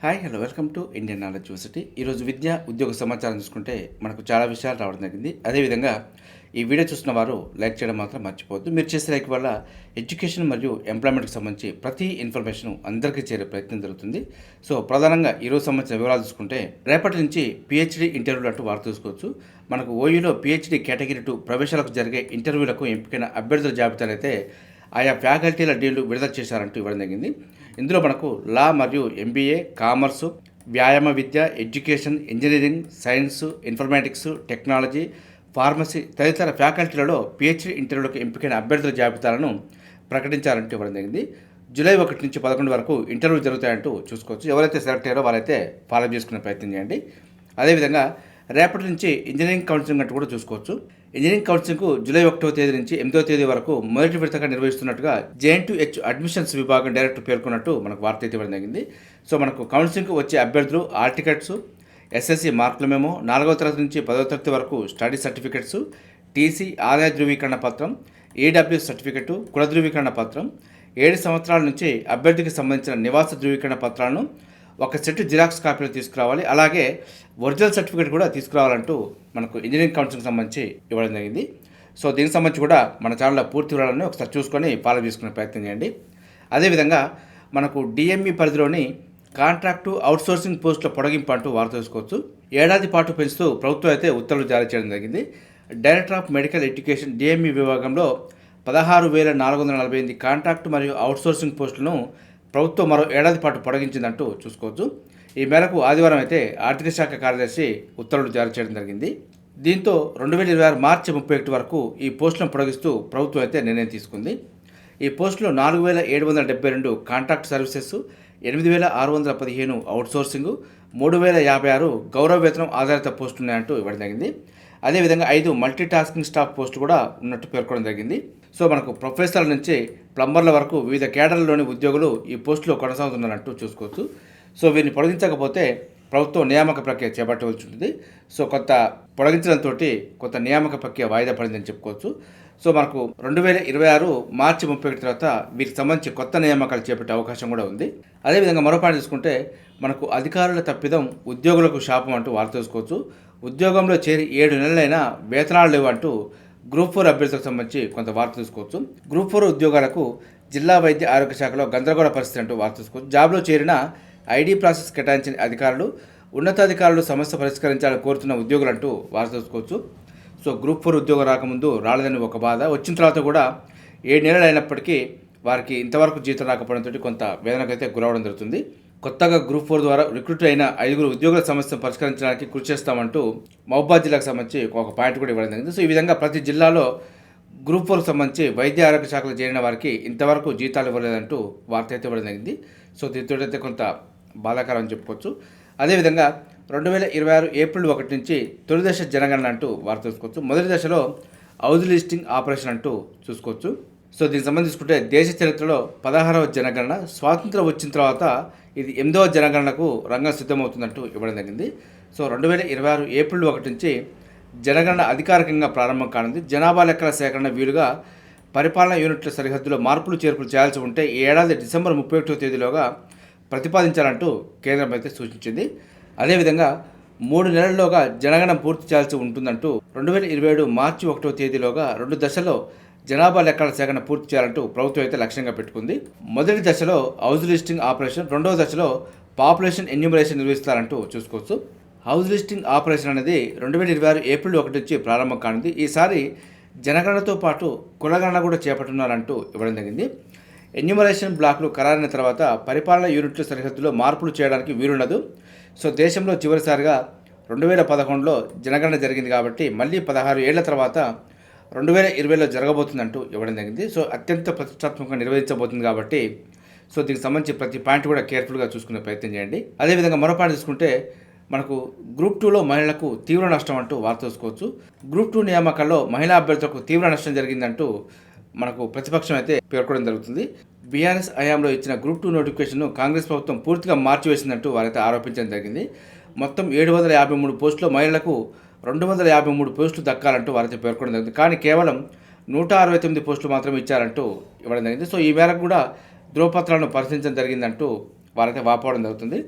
Hi hello welcome to Indian knowledge university. ఈరోజు విద్య ఉద్యోగ సమాచారం చూసుకుంటే మనకు చాలా విషయాలు రావడం జరిగింది. అదేవిధంగా ఈ వీడియో చూసిన వారు లైక్ చేయడం మాత్రం మర్చిపోవద్దు. మీరు చేసే లైక్ వల్ల ఎడ్యుకేషన్ మరియు ఎంప్లాయ్మెంట్కి సంబంధించి ప్రతి ఇన్ఫర్మేషన్ అందరికీ చేరే ప్రయత్నం జరుగుతుంది. సో ప్రధానంగా ఈరోజు సంబంధించిన వివరాలు చూసుకుంటే రేపటి నుంచి పిహెచ్డి ఇంటర్వ్యూలు అంటూ వారు చూసుకోవచ్చు. మనకు ఓయూలో పిహెచ్డి కేటగిరీ 2 ప్రవేశాలకు జరిగే ఇంటర్వ్యూలకు ఎంపికైన అభ్యర్థుల జాబితానైతే ఆయా ఫ్యాకల్టీల డీన్లు విడుదల చేశారంటూ ఇవ్వడం జరిగింది. ఇందులో మనకు లా మరియు ఎంబీఏ, కామర్సు, వ్యాయామ విద్య, education, engineering, science, informatics, technology, pharmacy తదితర ఫ్యాకల్టీలలో పిహెచ్డి ఇంటర్వ్యూలకు ఎంపికైన అభ్యర్థుల జాబితాలను ప్రకటించారంటూ ఇవ్వడం జరిగింది. జూలై 1 నుంచి 11 వరకు ఇంటర్వ్యూ జరుగుతాయంటూ చూసుకోవచ్చు. ఎవరైతే సెలెక్ట్ అయ్యారో వాళ్ళైతే ఫాలో చేసుకునే ప్రయత్నం చేయండి. అదేవిధంగా రేపటి నుంచి ఇంజనీరింగ్ కౌన్సిలింగ్ అంటూ కూడా చూసుకోవచ్చు. ఇంజనీరింగ్ కౌన్సిలింగ్కు జూలై 1వ తేదీ నుంచి 8వ తేదీ వరకు మొదటి విడతగా నిర్వహిస్తున్నట్టుగా JNTH అడ్మిషన్స్ విభాగం డైరెక్టర్ పేర్కొన్నట్టు మనకు వార్త అయితే ఇవ్వడం జరిగింది. సో మనకు కౌన్సిలింగ్కు వచ్చే అభ్యర్థులు ఆల్ టికెట్స్, SSC మార్కుల మెమో, 4వ తరగతి నుంచి 10వ తరగతి వరకు స్టడీ సర్టిఫికెట్స్, టీసీ ఆదాయ ధృవీకరణ పత్రం, EWS సర్టిఫికెట్, కుల ధృవీకరణ పత్రం, 7 సంవత్సరాల నుంచి అభ్యర్థికి సంబంధించిన నివాస ధృవీకరణ పత్రాలను ఒక సెట్ జిరాక్స్ కాపీలు తీసుకురావాలి. అలాగే ఒరిజినల్ సర్టిఫికేట్ కూడా తీసుకురావాలంటూ మనకు ఇంజనీరింగ్ కౌన్సిలింగ్ సంబంధించి ఇవ్వడం జరిగింది. సో దీనికి సంబంధించి కూడా మన ఛానల్లో పూర్తి వివరాలను ఒకసారి చూసుకొని ఫాలో చేసుకునే ప్రయత్నం చేయండి. అదేవిధంగా మనకు DME పరిధిలోని కాంట్రాక్టు అవుట్సోర్సింగ్ పోస్టుల పొడిగింపు అంటూ వార్త చూసుకోవచ్చు. ఏడాది పాటు పెంచుతూ ప్రభుత్వం అయితే ఉత్తర్వులు జారీ చేయడం జరిగింది. Director of medical education DME విభాగంలో 16,448 కాంట్రాక్టు మరియు అవుట్సోర్సింగ్ పోస్టులను ప్రభుత్వం మరో ఏడాది పాటు పొడిగించిందంటూ చూసుకోవచ్చు. ఈ మేరకు ఆదివారం అయితే ఆర్థిక శాఖ కార్యదర్శి ఉత్తర్వులు జారీ చేయడం జరిగింది. దీంతో 2026 మార్చి 31 వరకు ఈ పోస్టులను పొడిగిస్తూ ప్రభుత్వం అయితే నిర్ణయం తీసుకుంది. ఈ పోస్టులో 4,772 కాంట్రాక్ట్ సర్వీసెస్, 8,615 అవుట్సోర్సింగ్, 3,056 గౌరవ వేతనం ఆధారిత పోస్టులు ఉన్నాయంటూ ఇవ్వడం జరిగింది. అదేవిధంగా 5 మల్టీ టాస్కింగ్ స్టాఫ్ పోస్టు కూడా ఉన్నట్టు పేర్కొనడం జరిగింది. సో మనకు ప్రొఫెసర్ల నుంచి ప్లంబర్ల వరకు వివిధ కేడర్లలోని ఉద్యోగులు ఈ పోస్టులో కొనసాగుతున్నారంటూ చూసుకోవచ్చు. సో వీరిని పొడిగించకపోతే ప్రభుత్వం నియామక ప్రక్రియ చేపట్టవలసి ఉంటుంది. సో కొంత పొడిగించడంతో కొంత నియామక ప్రక్రియ వాయిదా పడిందని చెప్పుకోవచ్చు. సో మనకు 2026 మార్చి 31 తర్వాత వీరికి సంబంధించి కొత్త నియామకాలు చేపట్టే అవకాశం కూడా ఉంది. అదేవిధంగా మరో పాయింట్ తీసుకుంటే మనకు అధికారుల తప్పిదం ఉద్యోగులకు శాపం అంటూ వార్త చూసుకోవచ్చు. ఉద్యోగంలో చేరి 7 నెలలైనా వేతనాలు లేవు అంటూ గ్రూప్ 4 అభ్యర్థులకు సంబంధించి కొంత వార్త చూసుకోవచ్చు. గ్రూప్ 4 ఉద్యోగాలకు జిల్లా వైద్య ఆరోగ్య శాఖలో గందరగోళ పరిస్థితి అంటూ వార్త చూసుకోవచ్చు. జాబ్లో చేరిన ID ప్రాసెస్ కేటాయించిన అధికారులు, ఉన్నతాధికారులు సమస్య పరిష్కరించాలని కోరుతున్న ఉద్యోగులు అంటూ వార్త చూసుకోవచ్చు. సో గ్రూప్ 4 ఉద్యోగం రాకముందు రాలేదని ఒక బాధ, వచ్చిన తర్వాత కూడా 7 నెలలు అయినప్పటికీ వారికి ఇంతవరకు జీతం రాకపోవడంతో కొంత వేదనకైతే గురవడం జరుగుతుంది. కొత్తగా గ్రూప్ 4 ద్వారా రిక్రూట్ అయిన 5 ఉద్యోగుల సమస్యను పరిష్కరించడానికి కృషి చేస్తామంటూ మహబూబాబాద్ జిల్లాకు సంబంధించి ఒక పాయింట్ కూడా ఇవ్వడం జరిగింది. సో ఈ విధంగా ప్రతి జిల్లాలో గ్రూప్ 4కు సంబంధించి వైద్య ఆరోగ్య శాఖలో చేరిన వారికి ఇంతవరకు జీతాలు ఇవ్వలేదంటూ వార్త అయితే ఇవ్వడం జరిగింది. సో దీంతో అయితే కొంత బాధాకరం అని చెప్పుకోవచ్చు. అదేవిధంగా 2026 ఏప్రిల్ 1 నుంచి తొలి దశ జనగణన అంటూ వార్త చూసుకోవచ్చు. మొదటి దశలో హౌస్ లిస్టింగ్ ఆపరేషన్ అంటూ చూసుకోవచ్చు. సో దీనికి సంబంధించి చూసుకుంటే దేశ చరిత్రలో 16వ జనగణన, స్వాతంత్రం వచ్చిన తర్వాత ఇది 8వ జనగణనకు రంగం సిద్ధమవుతుందంటూ ఇవ్వడం జరిగింది. సో 2026 ఏప్రిల్ 1 నుంచి జనగణన అధికారికంగా ప్రారంభం కానుంది. జనాభా లెక్కల సేకరణ వీలుగా పరిపాలనా యూనిట్ల సరిహద్దులో మార్పులు చేర్పులు చేయాల్సి ఉంటే ఈ ఏడాది డిసెంబర్ 31వ తేదీలోగా ప్రతిపాదించాలంటూ కేంద్రం అయితే సూచించింది. అదేవిధంగా 3 నెలల్లోగా జనగణన పూర్తి చేయాల్సి ఉంటుందంటూ 2027 మార్చి 1వ తేదీలోగా 2 దశల్లో జనాభా లెక్కల సేకరణ పూర్తి చేయాలంటూ ప్రభుత్వం అయితే లక్ష్యంగా పెట్టుకుంది. మొదటి దశలో హౌస్ లిస్టింగ్ ఆపరేషన్, రెండవ దశలో పాపులేషన్ ఎన్యూమరేషన్ నిర్వహిస్తారంటూ చూసుకోవచ్చు. హౌస్ లిస్టింగ్ ఆపరేషన్ అనేది 2026 ఏప్రిల్ 1 నుంచి ప్రారంభం కానుంది. ఈసారి జనగణనతో పాటు కులగణన కూడా చేపట్టున్నారంటూ ఇవ్వడం జరిగింది. ఎన్యూమరేషన్ బ్లాక్లు ఖరారైన తర్వాత పరిపాలనా యూనిట్ల సరిహద్దులో మార్పులు చేయడానికి వీలుండదు. సో దేశంలో చివరిసారిగా 2011లో జనగణన జరిగింది కాబట్టి మళ్ళీ 16 ఏళ్ల తర్వాత 2020లో జరగబోతుందంటూ ఇవ్వడం జరిగింది. సో అత్యంత ప్రతిష్టాత్మకంగా నిర్వహించబోతుంది కాబట్టి సో దీనికి సంబంధించి ప్రతి పాయింట్ కూడా కేర్ఫుల్గా చూసుకునే ప్రయత్నం చేయండి. అదేవిధంగా మరో పాయింట్ చూసుకుంటే మనకు గ్రూప్ 2లో మహిళలకు తీవ్ర నష్టం అంటూ వార్త చూసుకోవచ్చు. గ్రూప్ 2 నియామకాల్లో మహిళా అభ్యర్థులకు తీవ్ర నష్టం జరిగిందంటూ మనకు ప్రతిపక్షం అయితే పేర్కొనడం జరుగుతుంది. బీఆర్ఎస్ హయాంలో ఇచ్చిన గ్రూప్ 2 నోటిఫికేషన్ను కాంగ్రెస్ ప్రభుత్వం పూర్తిగా మార్చివేసిందంటూ వారైతే ఆరోపించడం జరిగింది. మొత్తం 753 పోస్టుల్లో మహిళలకు 253 పోస్టులు దక్కాలంటూ వారైతే పేర్కొనడం జరిగింది. కానీ కేవలం 169 పోస్టులు మాత్రమే ఇచ్చారంటూ ఇవ్వడం జరిగింది. సో ఈ మేరకు కూడా ధ్రువపత్రాలను పరిశీలించడం జరిగిందంటూ వారైతే వాపోవడం జరుగుతుంది.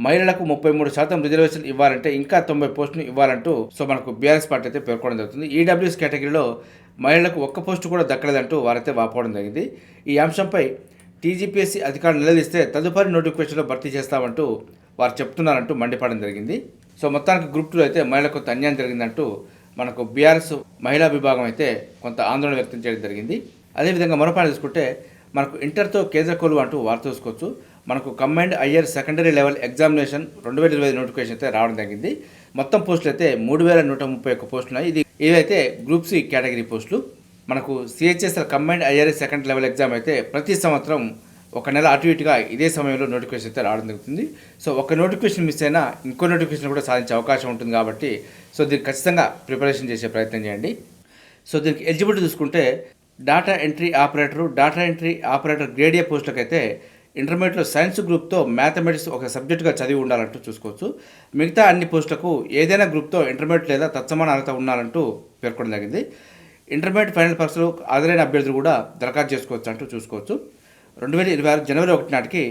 మహిళలకు 33% రిజర్వేషన్ ఇవ్వాలంటే ఇంకా 90 పోస్టులు ఇవ్వాలంటూ సో మనకు బీఆర్ఎస్ పార్టీ అయితే పేర్కొనడం జరుగుతుంది. ఈడబ్ల్యూఎస్ కేటగిరీలో మహిళలకు ఒక్క పోస్టు కూడా దక్కలేదంటూ వారైతే వాపోవడం జరిగింది. ఈ అంశంపై టీజీపీఎస్సీ అధికారులు నిలదీస్తే తదుపరి నోటిఫికేషన్లో భర్తీ చేస్తామంటూ వారు చెప్తున్నారంటూ మండిపడడం జరిగింది. సో మొత్తానికి గ్రూప్ 2 అయితే మహిళలకు కొంత అన్యాయం జరిగిందంటూ మనకు బీఆర్ఎస్ మహిళా విభాగం అయితే కొంత ఆందోళన వ్యక్తం చేయడం జరిగింది. అదేవిధంగా మరో పాయింట్ తీసుకుంటే మనకు ఇంటర్తో కేంద్ర కొలువు అంటూ వార్త చూసుకోవచ్చు. మనకు combined higher secondary level examination 2025 notification అయితే రావడం జరిగింది. మొత్తం పోస్టులు అయితే 3131 పోస్టులు ఉన్నాయి. ఇవైతే గ్రూప్ సి కేటగిరీ పోస్టులు. మనకు CHSL combined higher second level exam అయితే ప్రతి సంవత్సరం ఒక నెల అటు ఇటుగా ఇదే సమయంలో నోటిఫికేషన్ అయితే రావడం జరుగుతుంది. సో ఒక నోటిఫికేషన్ మిస్ అయినా ఇంకో నోటిఫికేషన్ కూడా సాధించే అవకాశం ఉంటుంది కాబట్టి సో దీనికి ఖచ్చితంగా ప్రిపరేషన్ చేసే ప్రయత్నం చేయండి. సో దీనికి ఎలిజిబిలిటీ చూసుకుంటే data entry operator grade A పోస్టులకు అయితే ఇంటర్మీడియట్లో సైన్స్ గ్రూప్తో మ్యాథమెటిక్స్ ఒక సబ్జెక్టుగా చదివి ఉండాలంటూ చూసుకోవచ్చు. మిగతా అన్ని పోస్టులకు ఏదైనా గ్రూప్తో ఇంటర్మీడియట్ లేదా తత్సమాన అర్హత ఉండాలంటూ పేర్కొనడం జరిగింది. ఇంటర్మీడియట్ ఫైనల్ పరీక్షలు హాజరైన అభ్యర్థులు కూడా దరఖాస్తు చేసుకోవచ్చు అంటూ చూసుకోవచ్చు. 2026 జనవరి 1 నాటికి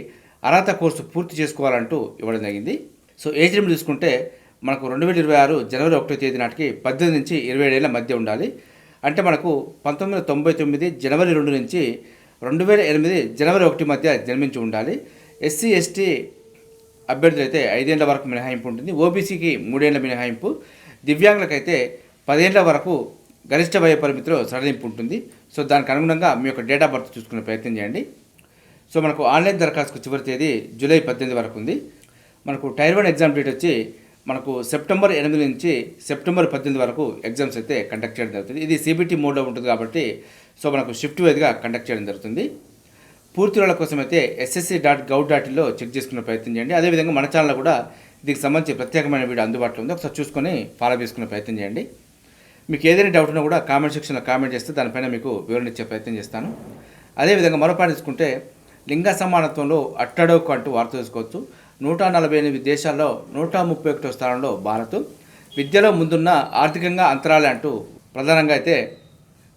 అర్హత కోర్సు పూర్తి చేసుకోవాలంటూ ఇవ్వడం జరిగింది. సో ఏజ్ లిమిట్ తీసుకుంటే మనకు 2026 జనవరి 1 తేదీ నాటికి 18 నుంచి 27 ఏళ్ల మధ్య ఉండాలి. అంటే మనకు 1999 జనవరి 2 నుంచి 2008 జనవరి 1 మధ్య జన్మించి ఉండాలి. ఎస్సీ ఎస్టీ అభ్యర్థులు అయితే 5 ఏళ్ల వరకు మినహాయింపు ఉంటుంది. ఓబీసీకి 3 ఏళ్ల మినహాయింపు, దివ్యాంగులకైతే 10 ఏళ్ల వరకు గరిష్ట వయ పరిమితిలో సడలింపు ఉంటుంది. సో దానికి అనుగుణంగా మీ యొక్క డేట్ ఆఫ్ బర్త్ చూసుకునే ప్రయత్నం చేయండి. సో మనకు ఆన్లైన్ దరఖాస్తుకు చివరి తేదీ జూలై 18 వరకు ఉంది. మనకు టైర్ 1 ఎగ్జామ్ డేట్ వచ్చి మనకు సెప్టెంబర్ 8 నుంచి సెప్టెంబర్ 18 వరకు ఎగ్జామ్స్ అయితే కండక్ట్ చేయడం జరుగుతుంది. ఇది సిబిటీ మోడ్లో ఉంటుంది కాబట్టి సో మనకు షిఫ్ట్ వైజ్గా కండక్ట్ చేయడం జరుగుతుంది. పూర్తి వివరాల కోసం అయితే ssc.gov.inలో చెక్ చేసుకునే ప్రయత్నం చేయండి. అదేవిధంగా మన ఛానల్లో కూడా దీనికి సంబంధించి ప్రత్యేకమైన వీడియో అందుబాటులో ఉంది. ఒకసారి చూసుకొని ఫాలో చేసుకునే ప్రయత్నం చేయండి. మీకు ఏదైనా డౌట్ ఉన్నా కూడా కామెంట్ సెక్షన్లో కామెంట్ చేస్తే దానిపైన మీకు వివరణ ఇచ్చే ప్రయత్నం చేస్తాను. అదేవిధంగా మరో పాయింట్ తీసుకుంటే లింగ సమానత్వంలో అట్టడోకు అంటూ వార్త చూసుకోవచ్చు. 148 దేశాల్లో 131వ స్థానంలో భారత్. విద్యలో ముందున్న ఆర్థికంగా అంతరాలే అంటూ ప్రధానంగా అయితే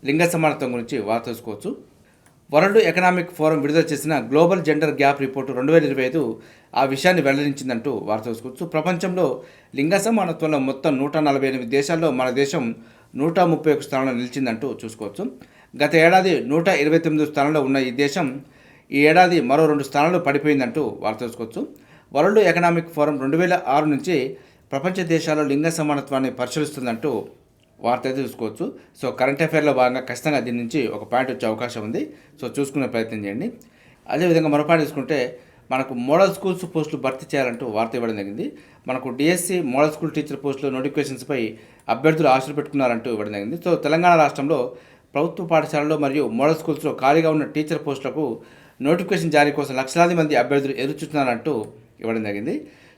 లింగ సమానత్వం గురించి వార్త చూసుకోవచ్చు. వరల్డ్ ఎకనామిక్ ఫోరం విడుదల చేసిన గ్లోబల్ జెండర్ గ్యాప్ రిపోర్టు 2025 ఆ విషయాన్ని వెల్లడించిందంటూ వార్త చూసుకోవచ్చు. ప్రపంచంలో లింగ సమానత్వంలో మొత్తం 148 దేశాల్లో మన దేశం 131 స్థానంలో నిలిచిందంటూ చూసుకోవచ్చు. గత ఏడాది 129 స్థానంలో ఉన్న ఈ దేశం ఈ ఏడాది మరో 2 స్థానాలు పడిపోయిందంటూ వార్త చూసుకోవచ్చు. వరల్డ్ ఎకనామిక్ ఫోరం 2006 నుంచి ప్రపంచ దేశాల్లో లింగ సమానత్వాన్ని పరిశీలిస్తుందంటూ వార్త అయితే చూసుకోవచ్చు. సో కరెంట్ అఫైర్లో భాగంగా ఖచ్చితంగా దీని నుంచి ఒక పాయింట్ వచ్చే అవకాశం ఉంది. సో చూసుకునే ప్రయత్నం చేయండి. అదేవిధంగా మరో పాయింట్ తీసుకుంటే మనకు మోడల్ స్కూల్స్ పోస్టులు భర్తీ చేయాలంటూ వార్త ఇవ్వడం జరిగింది. మనకు డిఎస్సి మోడల్ స్కూల్ టీచర్ పోస్టులు నోటిఫికేషన్స్పై అభ్యర్థులు ఆశలు పెట్టుకున్నారంటూ ఇవ్వడం జరిగింది. సో తెలంగాణ రాష్ట్రంలో ప్రభుత్వ పాఠశాలలో మరియు మోడల్ స్కూల్స్లో ఖాళీగా ఉన్న టీచర్ పోస్టులకు నోటిఫికేషన్ జారీ కోసం లక్షలాది మంది అభ్యర్థులు ఎదురుచూస్తున్నారంటూ ఇవ్వడం జరిగింది.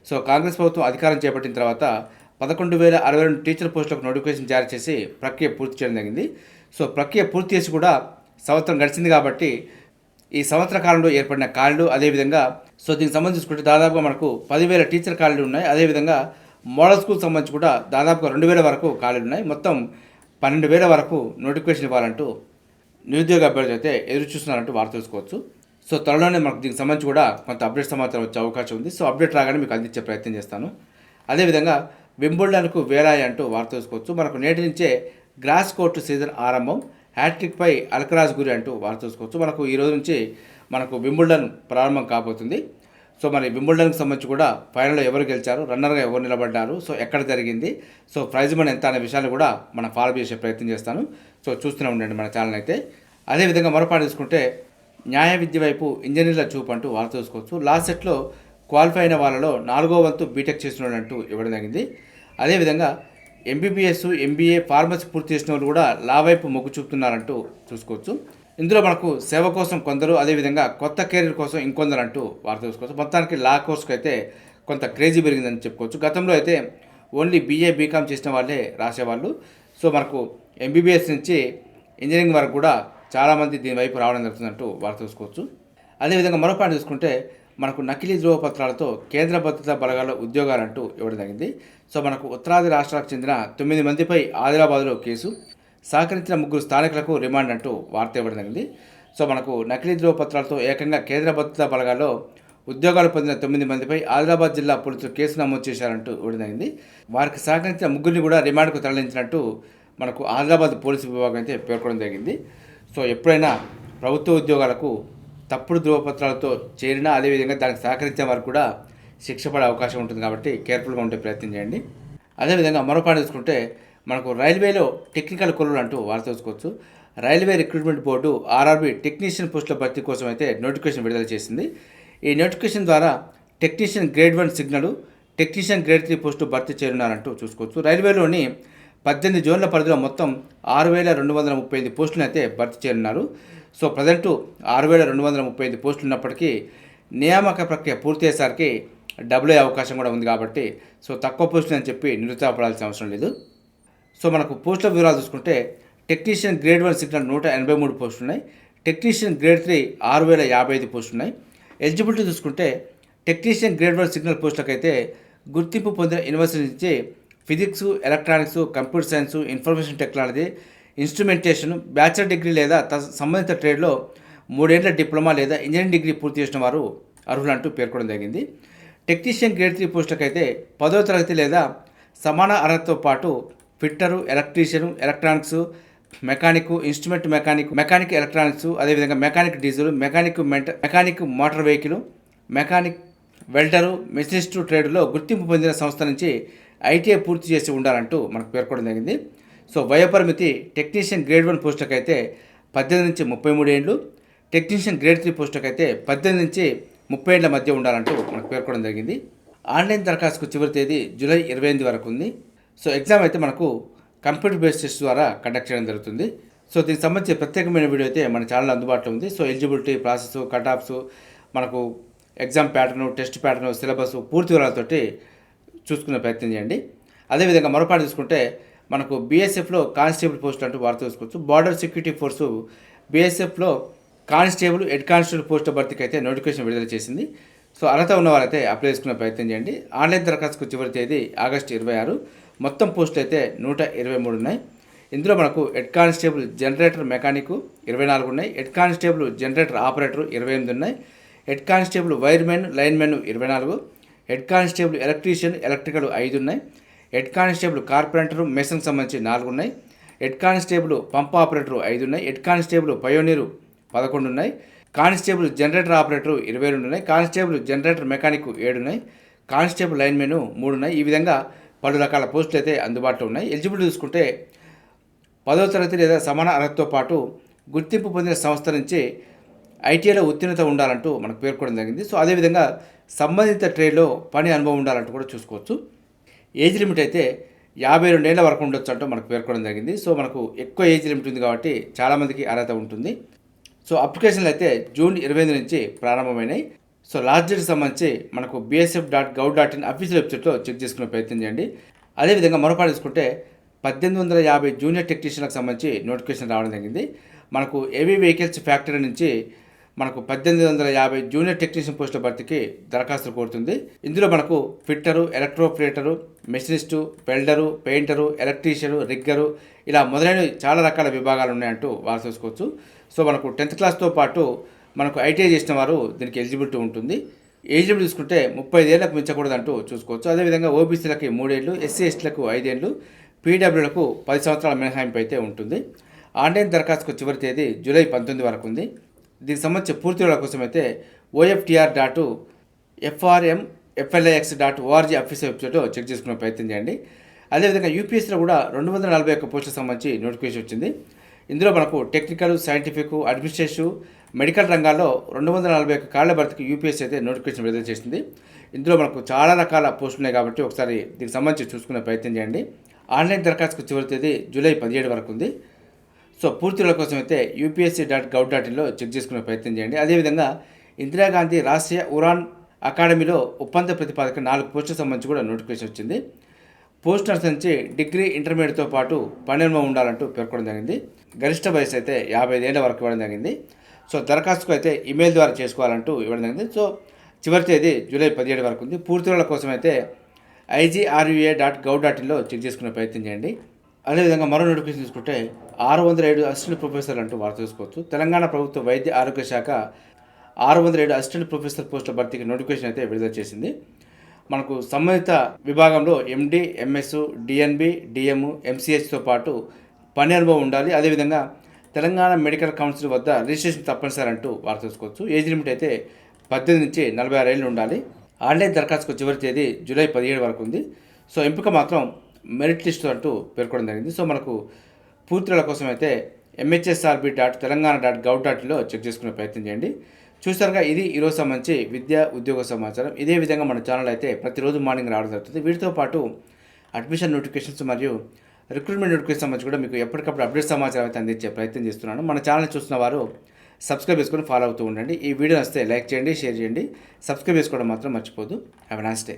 సో కాంగ్రెస్ ప్రభుత్వం అధికారం చేపట్టిన తర్వాత 11,062 టీచర్ పోస్టులకు నోటిఫికేషన్ జారీ చేసి ప్రక్రియ పూర్తి చేయడం జరిగింది. సో ప్రక్రియ పూర్తి చేసి కూడా సంవత్సరం గడిచింది కాబట్టి ఈ సంవత్సర కాలంలో ఏర్పడిన ఖాళీలు అదేవిధంగా సో దీనికి సంబంధించుకుంటే దాదాపుగా మనకు 10,000 టీచర్ ఖాళీలు ఉన్నాయి. అదేవిధంగా మోడల్ స్కూల్ సంబంధించి కూడా దాదాపుగా 2,000 వరకు ఖాళీలు ఉన్నాయి. మొత్తం 12,000 వరకు నోటిఫికేషన్ ఇవ్వాలంటూ నిరుద్యోగ అభ్యర్థులు అయితే ఎదురు చూస్తున్నారంటూ వార్త తెలుసుకోవచ్చు. సో త్వరలోనే మనకు దీనికి సంబంధించి కూడా కొంత అప్డేట్ సమాచారం వచ్చే అవకాశం ఉంది. సో అప్డేట్ రాగానే మీకు అందించే ప్రయత్నం చేస్తాను. అదేవిధంగా వింబుల్డన్కు వేలాయి అంటూ వార్త తెలుసుకోవచ్చు. మనకు నేటి నుంచే గ్రాస్ కోర్టు సీజన్ ఆరంభం, హ్యాట్రిక్పై అల్కరాజ్ గురి అంటూ వార్త తెలుసుకోవచ్చు. మనకు ఈ రోజు నుంచి మనకు వింబుల్డన్ ప్రారంభం కాబోతుంది. సో మరి వింబుల్డన్కి సంబంధించి కూడా ఫైనల్లో ఎవరు గెలిచారు, రన్నర్గా ఎవరు నిలబడ్డారు, సో ఎక్కడ జరిగింది, సో ప్రైజ్ మనీ ఎంత అనే విషయాలు కూడా మనం ఫాలో చేసే ప్రయత్నం చేస్తాను. సో చూస్తూనే ఉండండి మన ఛానల్ అయితే. అదేవిధంగా మరోపాటు తీసుకుంటే న్యాయ విద్య వైపు ఇంజనీర్ల చూపు అంటూ వార్త చూసుకోవచ్చు. లాస్ట్ సెట్లో క్వాలిఫై అయిన వాళ్ళలో 4వ వంతు బీటెక్ చేసిన అంటూ ఇవ్వడం జరిగింది. అదేవిధంగా ఎంబీబీఎస్, ఎంబీఏ, ఫార్మసీ పూర్తి చేసిన వాళ్ళు కూడా లా వైపు మొగ్గు చూపుతున్నారంటూ చూసుకోవచ్చు. ఇందులో మనకు సేవ కోసం కొందరు, అదేవిధంగా కొత్త కెరీర్ కోసం ఇంకొందరు అంటూ వార్త చూసుకోవచ్చు. మొత్తానికి లా కోర్సుకు అయితే కొంత క్రేజీ పెరిగిందని చెప్పుకోవచ్చు. గతంలో అయితే ఓన్లీ బీఏ, బీకామ్ చేసిన వాళ్ళే రాసేవాళ్ళు. సో మనకు ఎంబీబీఎస్ నుంచి ఇంజనీరింగ్ వరకు కూడా చాలామంది దీని వైపు రావడం జరుగుతుందంటూ వార్త చూసుకోవచ్చు. అదేవిధంగా మరో పాయింట్ చూసుకుంటే మనకు నకిలీ ధృవపత్రాలతో కేంద్ర భద్రతా బలగాల ఉద్యోగాలంటూ ఇవ్వడం జరిగింది. సో మనకు ఉత్తరాది రాష్ట్రాలకు చెందిన 9 మందిపై ఆదిలాబాద్లో కేసు, సహకరించిన 3 స్థానికులకు రిమాండ్ అంటూ వార్త ఇవ్వడం జరిగింది. సో మనకు నకిలీ ధృవపత్రాలతో ఏకంగా కేంద్ర భద్రతా బలగాల్లో ఉద్యోగాలు పొందిన 9 మందిపై ఆదిలాబాద్ జిల్లా పోలీసులు కేసు నమోదు చేశారంటూ ఇవ్వడమైంది. వారికి సహకరించిన ముగ్గురిని కూడా రిమాండ్కు తరలించినట్టు మనకు ఆదిలాబాద్ పోలీసు విభాగం అయితే పేర్కొనడం జరిగింది. సో ఎప్పుడైనా ప్రభుత్వ ఉద్యోగాలకు తప్పుడు ధృవపత్రాలతో చేరినా అదేవిధంగా దానికి సహకరించే వారికి కూడా శిక్ష పడే అవకాశం ఉంటుంది కాబట్టి కేర్ఫుల్గా ఉండే ప్రయత్నం చేయండి. అదేవిధంగా మరో పాయింట్ చూసుకుంటే మనకు రైల్వేలో టెక్నికల్ కొలువులు అంటూ వార్త చూసుకోవచ్చు. Railway recruitment board RRB technician పోస్టుల భర్తీ కోసం అయితే నోటిఫికేషన్ విడుదల చేసింది. ఈ నోటిఫికేషన్ ద్వారా technician grade 1 signal, technician grade 3 post భర్తీ చేయనున్నారంటూ చూసుకోవచ్చు. రైల్వేలోని 18 జోన్ల పరిధిలో మొత్తం 6,235 పోస్టులను అయితే భర్తీ చేయనున్నారు. సో ప్రజెంట్ 6,235 పోస్టులు ఉన్నప్పటికీ నియామక ప్రక్రియ పూర్తయ్యేసరికి డబుల్ అయ్యే అవకాశం కూడా ఉంది కాబట్టి సో తక్కువ పోస్టులు అని చెప్పి నిరుత్సాహపడాల్సిన అవసరం లేదు. సో మనకు పోస్టుల వివరాలు చూసుకుంటే టెక్నీషియన్ గ్రేడ్ 1 సిగ్నల్ 183 పోస్టులు ఉన్నాయి. టెక్నీషియన్ గ్రేడ్ 3 6,055 పోస్టులు ఉన్నాయి. ఎలిజిబిలిటీ చూసుకుంటే టెక్నీషియన్ గ్రేడ్ 1 సిగ్నల్ పోస్టులకు అయితే గుర్తింపు పొందిన యూనివర్సిటీ నుంచి physics, electronics, computer science, information technology, instrumentation, bachelor degree లేదా సంబంధిత ట్రేడ్లో 3 ఏళ్ల డిప్లొమా లేదా ఇంజనీరింగ్ డిగ్రీ పూర్తి చేసిన వారు అర్హులంటూ పేర్కొనడం జరిగింది. టెక్నీషియన్ గ్రేడ్ 3 పోస్టులకు అయితే 10వ తరగతి లేదా సమాన అర్హతతో పాటు fitter, electrician, electronics, mechanic, instrument mechanic electronics, అదేవిధంగా mechanic diesel, mechanic motor vehicle, mechanic welder, machinist ట్రేడ్లో గుర్తింపు పొందిన సంస్థ నుంచి ఐటీఐ పూర్తి చేసి ఉండాలంటూ మనకు పేర్కొనడం జరిగింది. సో వయోపరిమితి టెక్నీషియన్ గ్రేడ్ 1 పోస్టులకు అయితే 18 నుంచి 33 ఏళ్ళు, టెక్నీషియన్ గ్రేడ్ 3 పోస్టులకు అయితే 18 నుంచి 30 ఏళ్ల మధ్య ఉండాలంటూ మనకు పేర్కొనడం జరిగింది. ఆన్లైన్ దరఖాస్తుకు చివరి తేదీ జూలై 28 వరకు ఉంది. సో ఎగ్జామ్ అయితే మనకు కంప్యూటర్ బేస్డ్ టెస్ట్ ద్వారా కండక్ట్ చేయడం జరుగుతుంది. సో దీనికి సంబంధించి ప్రత్యేకమైన వీడియో అయితే మన ఛానల్ అందుబాటులో ఉంది. So eligibility process, cut offs, మనకు exam pattern, test pattern, syllabus పూర్తి వివరాలతోటి చూసుకునే ప్రయత్నం చేయండి. అదేవిధంగా మరోపాటు చూసుకుంటే మనకు బీఎస్ఎఫ్లో కానిస్టేబుల్ పోస్టులు అంటూ వార్త చూసుకోవచ్చు. బార్డర్ సెక్యూరిటీ ఫోర్సు బీఎస్ఎఫ్లో కానిస్టేబుల్, హెడ్ కానిస్టేబుల్ పోస్టుల భర్తీకి అయితే నోటిఫికేషన్ విడుదల చేసింది. సో అర్హత ఉన్నవారైతే అప్లై చేసుకునే ప్రయత్నం చేయండి. ఆన్లైన్ దరఖాస్తుకు చివరి తేదీ ఆగస్టు 26. మొత్తం పోస్టులు అయితే 123 ఉన్నాయి. ఇందులో మనకు హెడ్ కానిస్టేబుల్ జనరేటర్ మెకానిక్ 24 ఉన్నాయి. హెడ్ కానిస్టేబుల్ జనరేటర్ ఆపరేటర్ 28 ఉన్నాయి. Head constable wiremen, linemen 24. Head constable electrician, electrical 5 ఉన్నాయి. హెడ్ కానిస్టేబుల్ కార్పెంటర్, మెషన్కి సంబంధించి 4 ఉన్నాయి. హెడ్ కానిస్టేబుల్ పంప్ ఆపరేటర్ 5 ఉన్నాయి. హెడ్ కానిస్టేబుల్ పయోనీరు 11 ఉన్నాయి. కానిస్టేబుల్ జనరేటర్ ఆపరేటర్ 22 ఉన్నాయి. కానిస్టేబుల్ జనరేటర్ మెకానిక్ 7 ఉన్నాయి. Constable linemen 3 ఉన్నాయి. ఈ విధంగా పలు రకాల పోస్టులు అయితే అందుబాటులో ఉన్నాయి. ఎలిజిబిలిటీ చూసుకుంటే 10వ తరగతి లేదా సమాన అర్హతతో పాటు గుర్తింపు పొందిన సంస్థ నుంచి ఐటీఐలో ఉత్తీర్ణత ఉండాలంటూ మనకు పేర్కొనడం జరిగింది. సో అదేవిధంగా సంబంధిత ట్రేడ్లో పని అనుభవం ఉండాలంటూ కూడా చూసుకోవచ్చు. ఏజ్ లిమిట్ అయితే 52 ఏళ్ల వరకు ఉండొచ్చు అంటూ మనకు పేర్కొనడం జరిగింది. సో మనకు ఎక్కువ ఏజ్ లిమిట్ ఉంది కాబట్టి చాలామందికి అర్హత ఉంటుంది. సో అప్లికేషన్లు అయితే జూన్ 28 నుంచి ప్రారంభమైనాయి. సో లాస్ట్ డేట్కి సంబంధించి మనకు bsf.gov.in అఫీషియల్ వెబ్సైట్లో చెక్ చేసుకునే ప్రయత్నం చేయండి. అదేవిధంగా మరోపాటు చూసుకుంటే 1850 జూనియర్ టెక్నీషియన్లకు సంబంధించి నోటిఫికేషన్ రావడం జరిగింది. మనకు హెవీ వెహికల్స్ ఫ్యాక్టరీ నుంచి మనకు 1850 జూనియర్ టెక్నీషియన్ పోస్టుల భర్తీకి దరఖాస్తులు కోరుతుంది. ఇందులో మనకు ఫిట్టరు, ఎలక్ట్రోప్లేటరు, మెషినిస్టు, వెల్డరు, పెయింటరు, ఎలక్ట్రీషియను, రిగ్గరు ఇలా మొదలైన చాలా రకాల విభాగాలు ఉన్నాయంటూ వారు చూసుకోవచ్చు. సో మనకు 10th క్లాస్తో పాటు మనకు ఐటీఐ చేసిన వారు దీనికి ఎలిజిబిలిటీ ఉంటుంది. ఏజ్ లిమిట్ చూసుకుంటే 35 ఏళ్లకు మించకూడదంటూ చూసుకోవచ్చు. అదేవిధంగా ఓబీసీలకి 3 ఏళ్ళు, ఎస్సీ ఎస్టీలకు 5 ఏళ్ళు, పీడబ్ల్యూలకు 10 సంవత్సరాల మినహాయింపు అయితే ఉంటుంది. ఆన్లైన్ దరఖాస్తుకు చివరి తేదీ జూలై 19 వరకు ఉంది. దీనికి సంబంధించి పూర్తి వివరాల కోసం అయితే OFTR.FRMFLIX.org అఫీషియల్ వెబ్సైట్లో చెక్ చేసుకునే ప్రయత్నం చేయండి. అదేవిధంగా యూపీఎస్సీలో కూడా 241 పోస్టులకు సంబంధించి నోటిఫికేషన్ వచ్చింది. ఇందులో మనకు టెక్నికల్, సైంటిఫిక్, అడ్మినిస్ట్రేటివ్, మెడికల్ రంగాల్లో 241 ఖాళీల భర్తీకి యూపీఎస్సీ అయితే నోటిఫికేషన్ విడుదల చేసింది. ఇందులో మనకు చాలా రకాల పోస్టులు ఉన్నాయి కాబట్టి ఒకసారి దీనికి సంబంధించి చూసుకునే ప్రయత్నం చేయండి. ఆన్లైన్ దరఖాస్తుకు చివరి తేదీ జూలై 17 వరకు ఉంది. సో పూర్తి వివరాల కోసం అయితే UPSC.gov.inలో చెక్ చేసుకునే ప్రయత్నం చేయండి. అదేవిధంగా ఇందిరాగాంధీ రాష్ట్రీయ ఉరాన్ అకాడమీలో ఒప్పంద ప్రతిపాదక 4 పోస్టులకు సంబంధించి కూడా నోటిఫికేషన్ వచ్చింది. పోస్ట్ అనుసరించి డిగ్రీ, ఇంటర్మీడియట్తో పాటు పని అనుభవం ఉండాలంటూ పేర్కొనడం జరిగింది. గరిష్ట వయసు అయితే 55 ఏళ్ల వరకు ఇవ్వడం జరిగింది. సో దరఖాస్తుకు అయితే ఇమెయిల్ ద్వారా చేసుకోవాలంటూ ఇవ్వడం జరిగింది. సో చివరి తేదీ జూలై 17 వరకు ఉంది. పూర్తి వివరాల కోసం అయితే IGRUA.gov.inలో చెక్ చేసుకునే ప్రయత్నం చేయండి. అదేవిధంగా మరో నోటిఫికేషన్ చూసుకుంటే 607 అసిస్టెంట్ ప్రొఫెసర్ అంటూ వార్త చూసుకోవచ్చు. తెలంగాణ ప్రభుత్వ వైద్య ఆరోగ్య శాఖ 607 అసిస్టెంట్ ప్రొఫెసర్ పోస్టుల భర్తీకి నోటిఫికేషన్ అయితే విడుదల చేసింది. మనకు సంబంధిత విభాగంలో ఎండి, ఎంఎస్, డిఎన్బి, డిఎం, ఎంసీహెచ్తో పాటు పని అనుభవం ఉండాలి. అదేవిధంగా తెలంగాణ మెడికల్ కౌన్సిల్ వద్ద రిజిస్ట్రేషన్ తప్పనిసరి అంటూ వారు తెలుసుకోవచ్చు. ఏజ్ లిమిట్ అయితే 18 నుంచి 46 ఏళ్ళు ఉండాలి. ఆన్లైన్ దరఖాస్తుకు చివరి తేదీ జూలై 17 వరకు ఉంది. సో ఎంపిక మాత్రం మెరిట్ లిస్ట్ అంటూ పేర్కొనడం జరిగింది. సో మనకు పూర్తిల కోసం అయితే mhsrb.telangana.gov.inలో చెక్ చేసుకునే ప్రయత్నం చేయండి. చూసారుగా, ఇది ఈరోజు సంబంధించి విద్యా ఉద్యోగ సమాచారం. ఇదే విధంగా మన ఛానల్ అయితే ప్రతిరోజు మార్నింగ్ రావడం జరుగుతుంది. వీటితో పాటు అడ్మిషన్ నోటిఫికేషన్స్ మరియు రిక్రూట్మెంట్ నోటిఫికేషన్ సంబంధించి కూడా మీకు ఎప్పటికప్పుడు అప్డేట్ సమాచారం అయితే అందించే ప్రయత్నం చేస్తున్నాను. మన ఛానల్ చూస్తున్న వారు సబ్స్క్రైబ్ చేసుకొని ఫాలో అవుతూ ఉండండి. ఈ వీడియో నచ్చితే లైక్ చేయండి, షేర్ చేయండి, సబ్స్క్రైబ్ చేసుకోవడం మాత్రం మర్చిపోదు. Have a nice day.